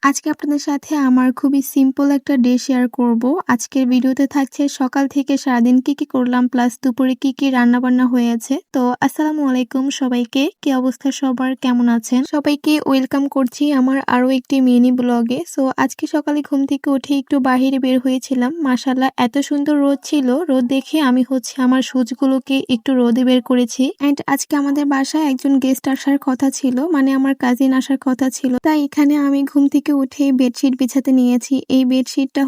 আজকে আপনাদের সাথে আমার খুবই সিম্পল একটা ডে শেয়ার করব। আজকের ভিডিওতে থাকছে সকাল থেকে সারাদিন কি করলাম প্লাস দুপুরে কি রান্নাবান্না হয়েছে। তো আসসালামু আলাইকুম সবাইকে, কি অবস্থা সবার, কেমন আছেন? সবাইকে ওয়েলকাম করছি আমার আরো একটি মিনি ব্লগে। সো আজকে সকালে ঘুম থেকে উঠে একটু বাহিরে বের হয়েছিলাম। মাশাআল্লাহ এত সুন্দর রোদ ছিল, রোদ দেখে আমি আমার শুজগুলোকে একটু রোদে বের করেছি। এন্ড আজকে আমাদের বাসায় একজন গেস্ট আসার কথা ছিল, মানে আমার কাজিন আসার কথা ছিল। তাই এখানে আমি ঘুম থেকে উঠে বেডশিট বিছাতে নিয়েছি। এই বেডশিটটা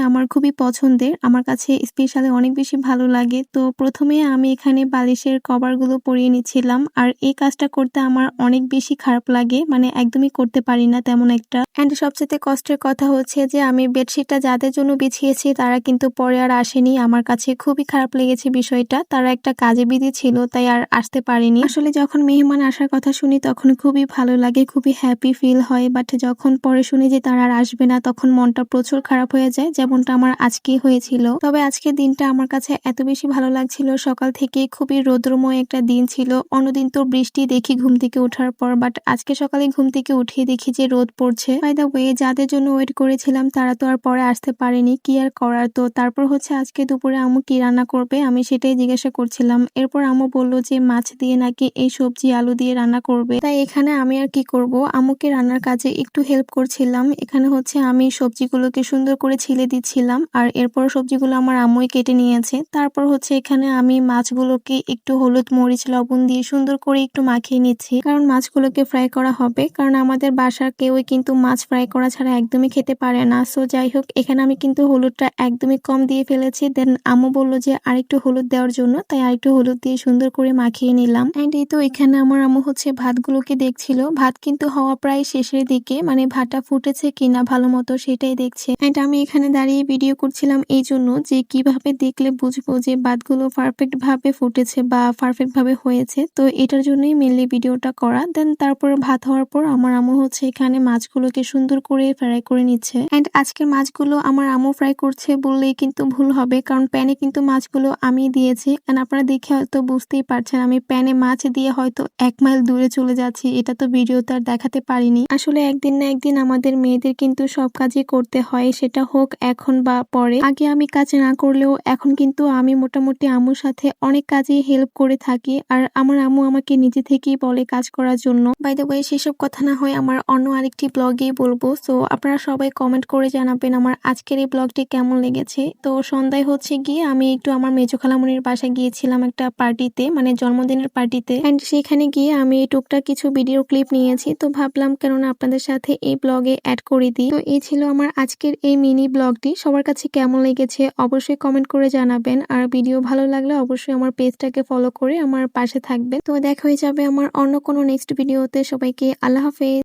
আমার খুবই পছন্দের, আমার কাছে স্পেশালি অনেক বেশি ভালো লাগে। তো প্রথমে আমি এখানে বালিশের কভারগুলো পরিয়ে নিচ্ছিলাম, আর এই কাজটা করতে আমার অনেক বেশি খারাপ লাগে, মানে একদমই করতে পারি না তেমন একটা। এন্ড সবচেয়ে কষ্টের কথা যে আমি বেডশিটটা যাদের জন্য বিছিয়েছি তারা কিন্তু পরে আর আসেনি। আমার কাছে খুবই খারাপ লেগেছে বিষয়টা। তারা একটা কাজে বিধি ছিল তাই আর আসতে পারেনি। আসলে যখন মেহমান আসার কথা শুনি তখন খুবই ভালো লাগে, খুবই হ্যাপি ফিল হয়। বাট যখন পরে শুনি যে তারা আর আসবে না তখন মনটা প্রচুর খারাপ হয়ে যায়, যেমনটা আমার আজকেই হয়েছিল। তবে আজকের দিনটা আমার কাছে এত বেশি ভালো লাগছিল, সকাল থেকে খুবই রৌদ্রময় একটা দিন ছিল। অন্যদিন তো বৃষ্টি দেখি ঘুম থেকে ওঠার পর, বাট আজকে সকালে ঘুম থেকে উঠে দেখি যে রোদ পড়ছে। বাই দ্য ওয়ে, যাদের জন্য ওয়েট করেছিলাম তারা তো আর পরে আসতে পারেনি, কি আর করার। তো তারপর আজকে দুপুরে আম্মু কি রান্না করবে আমি সেটাই জিজ্ঞাসা করছিলাম। এরপর আম্মু বলল যে মাছ দিয়ে নাকি এই সবজি আলু দিয়ে রান্না করবে। তাই এখানে আমি আর কি করব, আম্মুকে রান্নার কাজে একটু হেল্প করছিলাম। এখানে আমি সবজিগুলোকে সুন্দর করে ছিলে দিচ্ছিলাম, আর এরপর সবজিগুলো আমার আম্মুই কেটে নিয়েছে। তারপর এখানে আমি মাছগুলোকে একটু হলুদ মরিচ লবণ দিয়ে সুন্দর করে একটু মাখিয়ে নিচ্ছি, কারণ মাছগুলোকে ফ্রাই করা হবে। কারণ আমাদের বাসার কেউই কিন্তু মাছ ফ্রাই করা ছাড়া একদমই খেতে পারে না। সো যাই হোক, এখানে আমি কিন্তু হলুদটা একদমই কম দিয়ে ফেলেছি। দেন আম্মু বলল যে আরেকটু হলুদ দেওয়ার জন্য, তাই আরেকটু হলুদ দিয়ে সুন্দর করে মাখিয়ে নিলাম। এন্ড এই তো এখানে আমার আম্মু ভাতগুলোকে দেখছিল। ভাত কিন্তু হওয়া প্রায় শেষের দিকে, মানে ভাতটা ফুটেছে কিনা ভালো মতো সেটাই দেখছে। এন্ড আমি এখানে দাঁড়িয়ে ভিডিও করছিলাম এই জন্য যে কিভাবে দেখলে বুঝবো যে ভাতগুলো পারফেক্ট ভাবে ফুটেছে বা পারফেক্ট ভাবে হয়েছে। তো এটার জন্যই মেনলি ভিডিওটা করা। দেন তারপরে ভাত হওয়ার পর আমার আম্মু এখানে মাছগুলোকে সুন্দর করে ফ্রাই করে নিচ্ছে। এন্ড আজকের মাছগুলো আমার আম্মু ফ্রাই করছে বললেই কিন্তু ভুল হবে, কারণ প্যানে কিন্তু মাছগুলো আমি দিয়েছি। এন্ড আপনারা দেখে হয়তো বুঝতেই পারছেন আমি প্যানে মাছ দিয়ে হয়তো 1 মাইল দূরে চলে যাচ্ছি, এটা তো ভিডিওতে আর দেখাতে পারিনি। আসলে একদিন না একদিন আমাদের মেয়েদের কিন্তু সব কাজই করতে হয়, সেটা হোক এখন বা পরে। আগে আমি কাজ না করলেও এখন কিন্তু আমি মোটামুটি আম্মুর সাথে অনেক কাজেই হেল্প করে থাকি, আর আমার আম্মু আমাকে নিজে থেকেই বলে কাজ করার জন্য। বাই দ্য ওয়ে, সেসব কথা না হয় আমার অন্য আরেকটি ব্লগেই বলবো। সো আপনারা সবাই কমেন্ট করে জানাবেন আমার আজকের এই ব্লগটি কেমন লেগেছে। তো সন্ধ্যায় গিয়ে আমি একটু আমার মেজো খালামণির বাসায় গিয়েছিলাম একটা পার্টিতে, মানে জন্মদিনের পার্টিতে। এন্ড সেখানে গিয়ে আমি টুকটাক কিছু ভিডিও ক্লিপ নিয়েছি। তো ভাবলাম কেননা আপনাদের সাথে এই ব্লগে অ্যাড করে দিই। তো এই ছিল আমার আজকের এই মিনি ব্লগটি। সবার কাছে কেমন লেগেছে অবশ্যই কমেন্ট করে জানাবেন, আর ভিডিও ভালো লাগলে অবশ্যই আমার পেজটাকে ফলো করে আমার পাশে থাকবেন। তো দেখা হয়ে যাবে আমার অন্য কোনো নেক্সট ভিডিওতে। সবাইকে আল্লাহ হাফেজ।